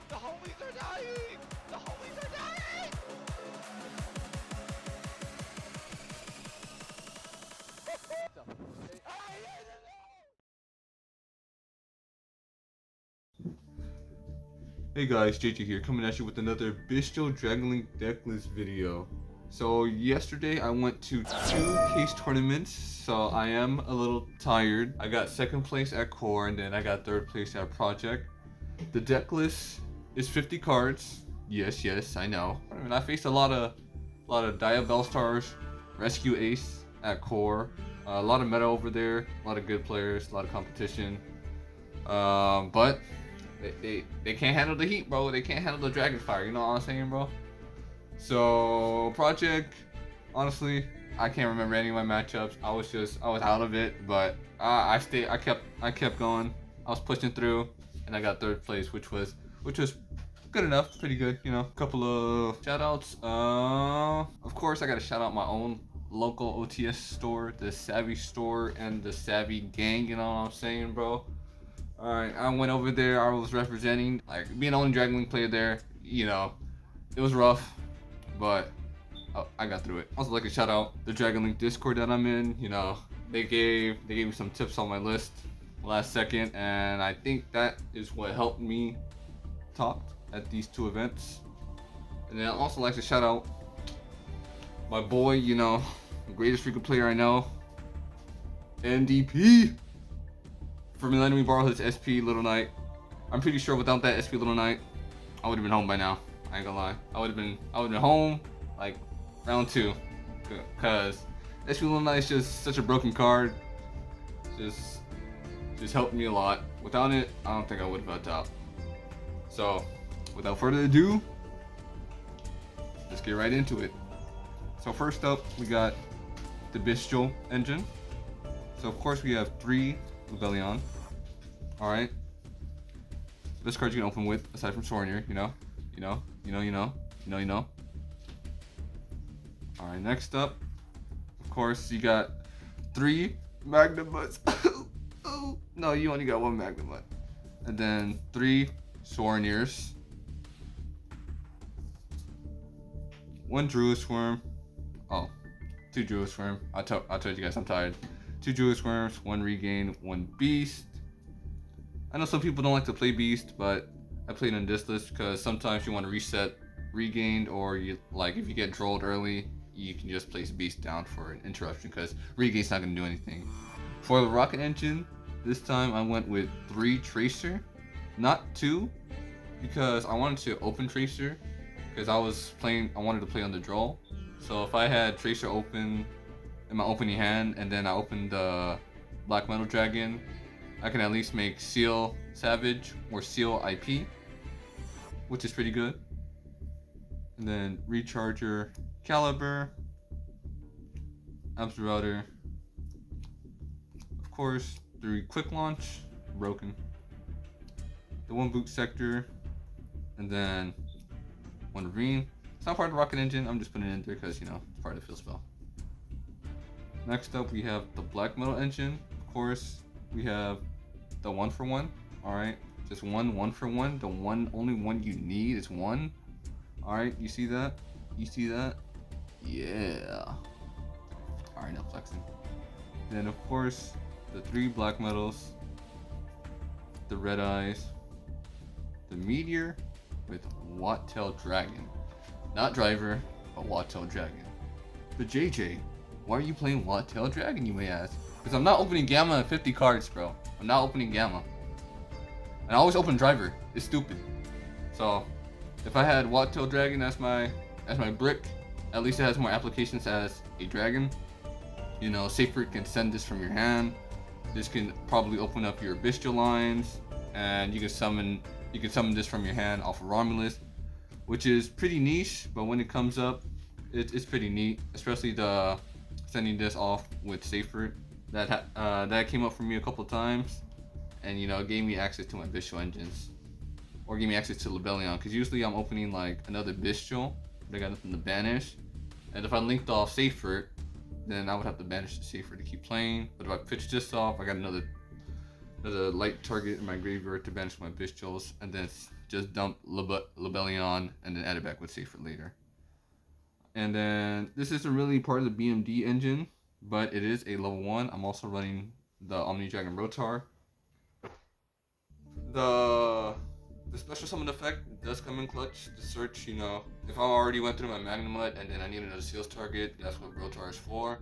The homies are dying! The homies are dying! Hey guys, JJ here, coming at you with another Bystial Dragonlink decklist video. So yesterday I went to 2 case tournaments, so I am a little tired. I got 2nd place at Core and then I got 3rd place at Project. The decklist is 50 cards. Yes, I know. I mean, I faced a lot of Dia Stars, Rescue Ace at Core, a lot of meta over there, a lot of good players, a lot of competition. But they can't handle the heat, bro. They can't handle the dragon fire. You know what I'm saying, bro? So Project, honestly, I can't remember any of my matchups. I was out of it. But I kept going. I was pushing through, and I got 3rd place, which was good enough, pretty good. You know, a couple of shoutouts. Of course, I gotta shout out my own local OTS store, the Savy Store and the Savy Gang. You know what I'm saying, bro? Alright, I went over there, I was representing, like, being the only Dragonlink player there, you know, it was rough, but I got through it. Also, like to shout out the Dragonlink Discord that I'm in, you know, they gave me some tips on my list last second, and I think that is what helped me top at these 2 events. And then I also like to shout out my boy, you know, the greatest freaking player I know, NDP. For me letting me borrow his SP Little Knight. I'm pretty sure without that SP Little Knight, I would have been home by now. I ain't gonna lie. I would have been home like round 2. Cause SP Little Knight is just such a broken card. Just helped me a lot. Without it, I don't think I would have got top. So without further ado, let's get right into it. So first up, we got the Bystial engine. So of course we have 3 Rebellion. Alright. This card you can open with, aside from Sornier, you know. Alright, next up, of course, you got 3 Magnamuts. Oh, no, you only got 1 Magnamut. And then 3 Sorniers. 1 Druid Worm. Oh, 2 Druid Worm. I told you guys I'm tired. 2 Druid Worms, 1 Regain, 1 Beast. I know some people don't like to play Beast, but I played on this list because sometimes you want to reset Regained, or you like if you get drolled early, you can just place Beast down for an interruption because Regain's not going to do anything. For the Rocket engine, this time I went with 3 Tracer, not 2, because I wanted to open Tracer because I wanted to play on the droll. So if I had Tracer open in my opening hand and then I opened the Black Metal Dragon, I can at least make Seal Savage or Seal IP, which is pretty good. And then Recharger Caliber, Abs Router, of course 3 Quick Launch, broken, the 1 Boot Sector, and then 1 Ravine. It's not part of the Rocket engine, I'm just putting it in there because, you know, it's part of the field spell. Next up, we have the Black Metal engine. Of course, we have the 1-for-1. Alright, just 1 1-for-1. The only one you need is 1. Alright, you see that? You see that? Yeah. Alright, now flexing. Then, of course, the 3 Black Metals, the Red Eyes, the Meteor with Watt-tailed Dragon. Not Driver, but Watt-tailed Dragon. The JJ. Why are you playing Watt-tailed Dragon, you may ask? Because I'm not opening Gamma at 50 cards, bro. I'm not opening Gamma. And I always open Driver. It's stupid. So, if I had Watt-tailed Dragon as my brick, at least it has more applications as a dragon. You know, Safer can send this from your hand. This can probably open up your Bystial lines, and you can summon this from your hand off of Romulus, which is pretty niche, but when it comes up, it's pretty neat, especially the sending this off with Safer. That came up for me a couple times, and you know, gave me access to my Bystial engines, or gave me access to Rebellion, because usually I'm opening like another Bystial, but I got nothing to banish. And if I linked off Safer, then I would have to banish the Safer to keep playing. But if I pitch this off, I got another light target in my graveyard to banish my Bystials, and then just dump Lebellion and then add it back with Safe for later. And then this isn't really part of the BMD engine, but it is a level 1. I'm also running the Omni Dragon Rotar. The special summon effect does come in clutch to search, if I already went through my Magnemite and then I need another Seals target, that's what Rotar is for.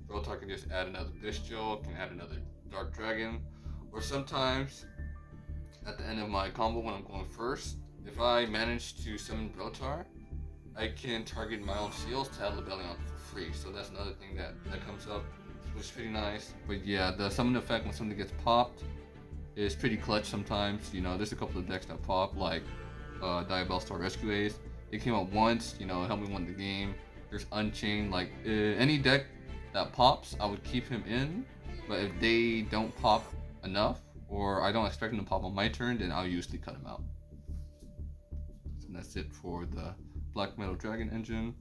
Rotar can just add another Bystial, can add another Dark Dragon, or sometimes at the end of my combo when I'm going first, if I manage to summon Rotar, I can target my own Seals to add Lebellion for free. So that's another thing that comes up, which is pretty nice. But yeah, the summon effect when something gets popped is pretty clutch sometimes. There's a couple of decks that pop, like Bystial Rescue Ace. It came out once, it helped me win the game. There's Unchained, like any deck that pops, I would keep him in. But if they don't pop enough, or I don't expect them to pop on my turn, then I'll usually cut him out. So that's it for the Black Metal Dragon engine.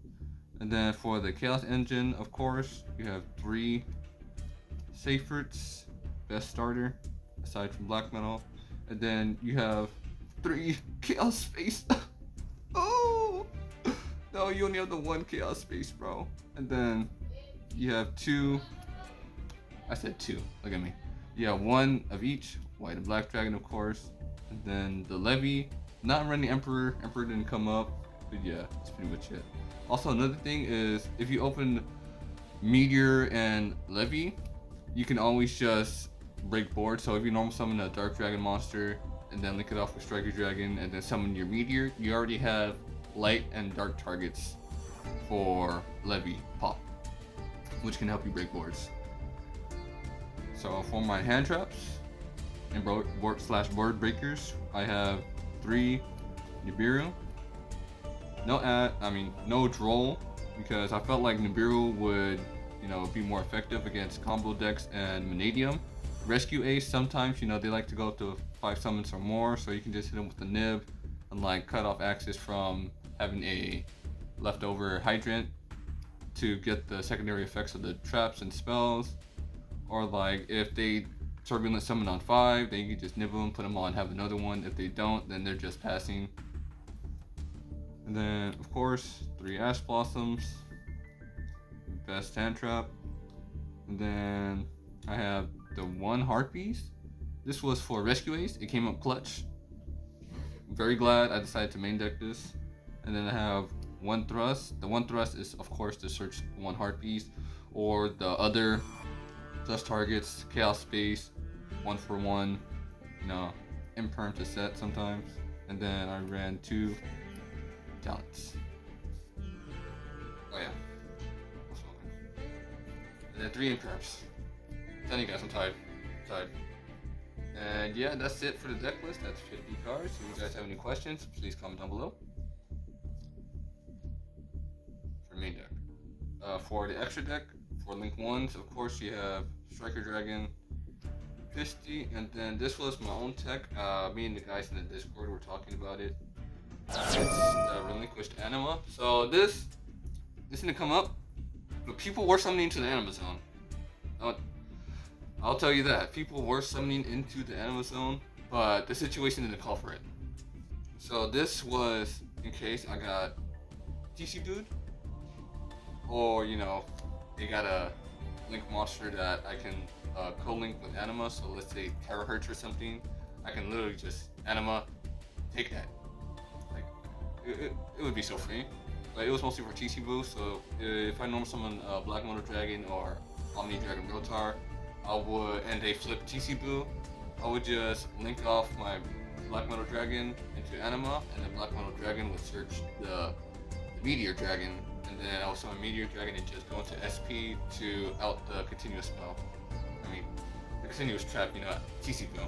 And then for the Chaos engine, of course, you have 3 Seyferts, best starter, aside from Black Metal. And then you have 3 Chaos Space. Oh! No, you only have the 1 Chaos Space, bro. And then you have 2. I said 2, look at me. You have 1 of each, White and Black Dragon, of course. And then the Levy, not running Emperor. Emperor didn't come up. But yeah, that's pretty much it. Also, another thing is, if you open Meteor and Levy, you can always just break board. So if you normal summon a Dark Dragon monster and then link it off with Striker Dragon and then summon your Meteor, you already have light and dark targets for Levy pop, which can help you break boards. So for my hand traps and board breakers, I have 3 Nibiru. No Droll, because I felt like Nibiru would, be more effective against combo decks and Vanadium. Rescue Ace, sometimes, they like to go up to 5 summons or more, so you can just hit them with the Nib and like cut off access from having a leftover Hydrant to get the secondary effects of the traps and spells. Or like if they Turbulent summon on 5, then you can just nibble them, put them on, have another one. If they don't, then they're just passing. And then, of course, 3 Ash Blossoms, best hand trap. And then I have the 1 Heart Beast. This was for Rescue Ace. It came up clutch. I'm very glad I decided to main deck this. And then I have 1 Thrust. The 1 Thrust is, of course, to search 1 Heart Beast, or the other Thrust targets, Chaos Space, 1 for 1, imperm to set sometimes. And then I ran 2 talents. Oh yeah. And then 3 imperms. I'm telling you guys, I'm tired. And yeah, that's it for the deck list. That's 50 cards. If you guys have any questions, please comment down below. For main deck. For the extra deck, for Link 1s, of course you have Striker Dragon, Fisty, and then this was my own tech. Me and the guys in the Discord were talking about it. It's the Relinquished Anima. So this didn't come up, but people were summoning into the Anima Zone. I'll tell you that. People were summoning into the Anima Zone, but the situation didn't call for it. So this was in case I got TC Dude, or they got a Link monster that I can co-link with Anima. So let's say Terahertz or something, I can literally just Anima, take that. It would be so free, but it was mostly for TC boost. So if I normally summon Black Metal Dragon or Omni Dragon Rotar, and they flip TC boo, I would just link off my Black Metal Dragon into Anima, and then Black Metal Dragon would search the Meteor Dragon, and then I would summon Meteor Dragon and just go into SP to out the continuous spell. The continuous trap, TC boo.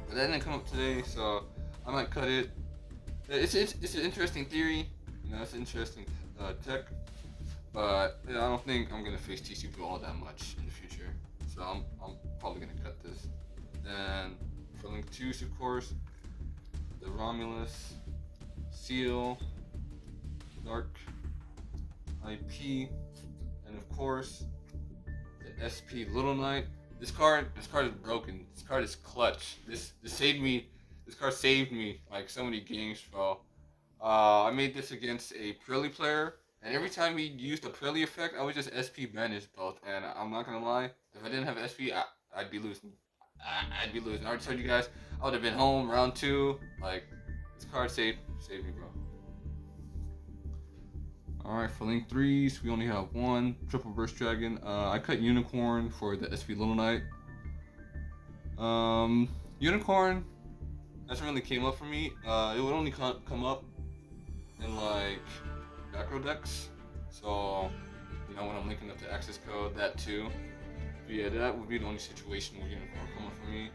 But that didn't come up today, so I might cut it. It's an interesting theory, it's an interesting tech, but I don't think I'm gonna face TC boo all that much in the future. So I'm probably gonna cut this. Then for Link 2s, of course, the Romulus, Seal, Dark, IP, and of course the SP Little Knight. This card is broken. This card is clutch. This saved me This card saved me like so many games, bro. I made this against a Pirelli player, and every time he used the Pirelli effect, I would just SP banish both. And I'm not gonna lie, if I didn't have SP, I'd be losing. I'd be losing. I already told you guys, I would have been home round 2. Like, this card saved me, bro. Alright, for link 3s, we only have 1 triple burst dragon. I cut Unicorn for the SP Little Knight. Unicorn hasn't really came up for me. It would only come up in like macro decks. So, you know, when I'm linking up the access code, that too. But yeah, that would be the only situation where Unicorn come up for me.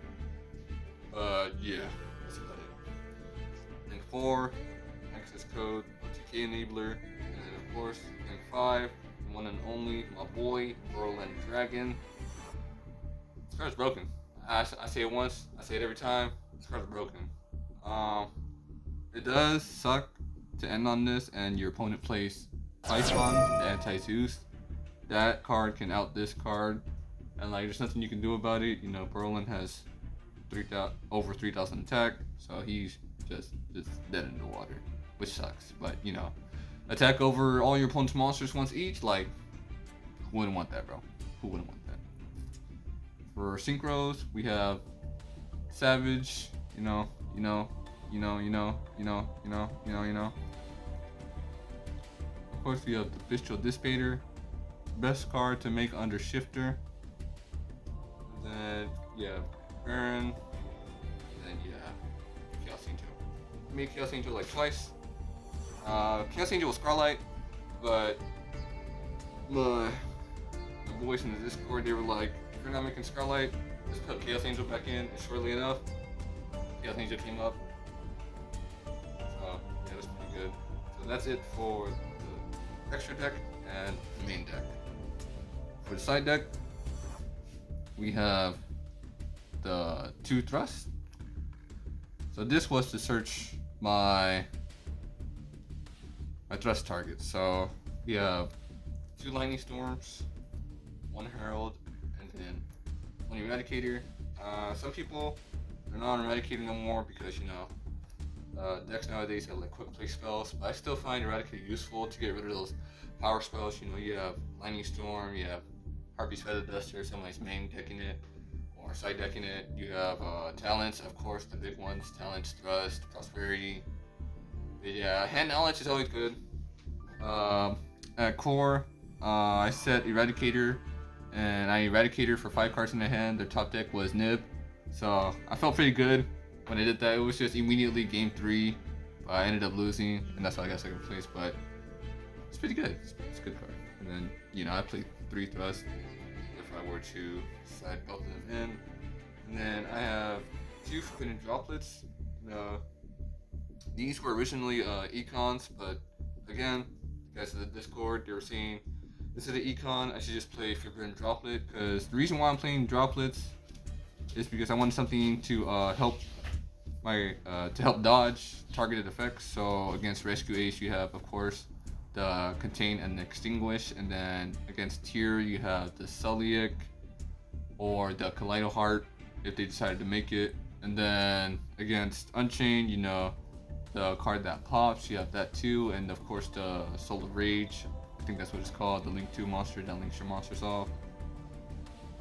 Yeah, that's about it. Link 4, access code, TK enabler, and then of course, link 5, the one and only, my boy, Bystial and Dragon. This card's broken. I say it once, I say it every time. This card's broken. It does suck to end on this and your opponent plays Python, the anti-Zeus. That card can out this card, and like there's nothing you can do about it. You know, Bystial has over 3,000 attack, so he's just dead in the water, which sucks. But you know, attack over all your opponent's monsters once each. Like, who wouldn't want that, bro? Who wouldn't want that? For synchros, we have Savage. You know. Of course, we have the Bystial Dissipator, best card to make under Shifter. And then yeah, Baron. And then yeah, Chaos Angel. I made Chaos Angel like twice. Chaos Angel was Scarlight, but my boys in the Discord, they were like, if you're not making Scarlight, just put Chaos Angel back in. And shortly enough, Chaos Angel came up. So yeah, that's pretty good. So that's it for the extra deck and the main deck. For the side deck, we have the 2 thrusts. So this was to search my thrust targets. So we have 2 Lightning Storms, 1 Herald, and then 1 Eradicator. Some people are not on Eradicator no more because, you know, decks nowadays have like quick play spells, but I still find Eradicator useful to get rid of those power spells. You know, you have Lightning Storm, you have Harpy's Feather Duster, somebody's main decking it or side decking it. You have talents, of course, the big ones, talents, thrust, prosperity. But yeah, hand knowledge is always good. At core, I set Eradicator, and I Eradicator for 5 cards in the hand. Their top deck was Nib, so I felt pretty good when I did that. It was just immediately game 3. I ended up losing, and that's why I got second place. But it's pretty good. It's a good card. And then, you know, I played 3 thrusts if I were to side both of them in. And then I have 2 forbidden droplets. These were originally econs, but again, guys in the Discord, they were saying this is the econ, I should just play forbidden droplet, because the reason why I'm playing droplets is because I wanted something to help dodge targeted effects. So against Rescue Ace, you have, of course, the Contain and Extinguish, and then against Tier, you have the Celiac or the Kaleido Heart if they decided to make it. And then against Unchained, you know, the card that pops, you have that too, and of course the Soul of Rage, I think that's what it's called, the Link 2 monster that links your monsters off.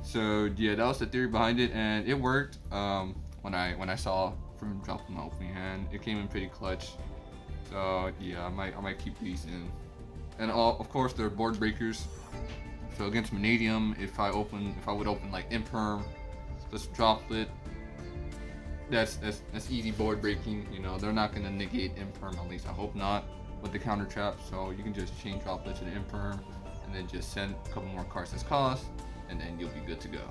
So yeah, that was the theory behind it, and it worked. When I saw from dropping my opening hand, it came in pretty clutch. So yeah, I might keep these in. And of course they're board breakers. So against Vanadium, if I would open like Imperm, this droplet, that's easy board breaking. You know, they're not gonna negate Imperm, at least I hope not, with the counter trap. So you can just chain droplet to the Imperm, and then just send a couple more cards as cost, and then you'll be good to go.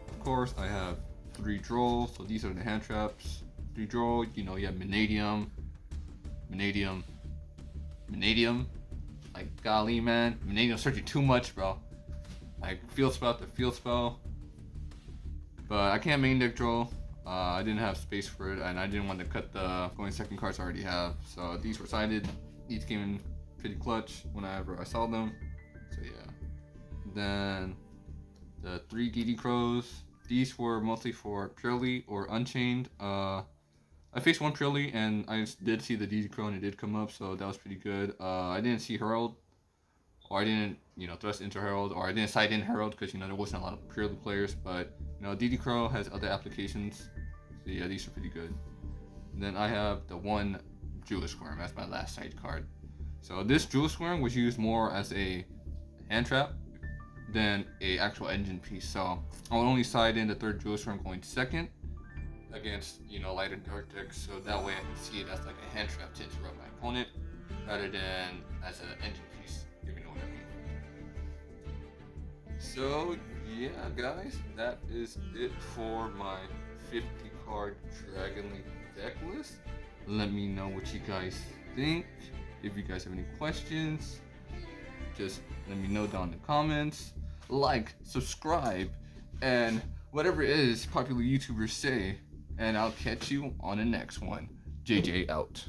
Of course, I have 3 draw, so these are the hand traps. 3 draw, you know, you have Vanadium. Like, golly, man, Vanadium searching too much, bro. Like, field spell after field spell. But I can't main deck draw. I didn't have space for it, and I didn't want to cut the going second cards I already have. So these were sided. These came in pretty clutch whenever I saw them. So yeah. Then the 3 DD Crows. these were mostly for purely or unchained. I faced one purely, and I did see the DD Crow, and it did come up, so that was pretty good. I didn't see Herald, or I didn't, thrust into Herald, or I didn't side in Herald because there wasn't a lot of purely players. But DD Crow has other applications, so yeah, these are pretty good. And then I have the one Jewel Squirm as my last side card. So this Jewel Squirm was used more as a hand trap than a actual engine piece. So I would only side in the third Jewel Squirm going second against light and dark decks, so that way I can see it as like a hand trap to interrupt my opponent rather than as an engine piece, if you know what I mean. So yeah, guys, that is it for my 50 card Dragonlink deck list. Let me know what you guys think. If you guys have any questions, just let me know down in the comments. Like, subscribe, and whatever it is popular YouTubers say. And I'll catch you on the next one. JJ out.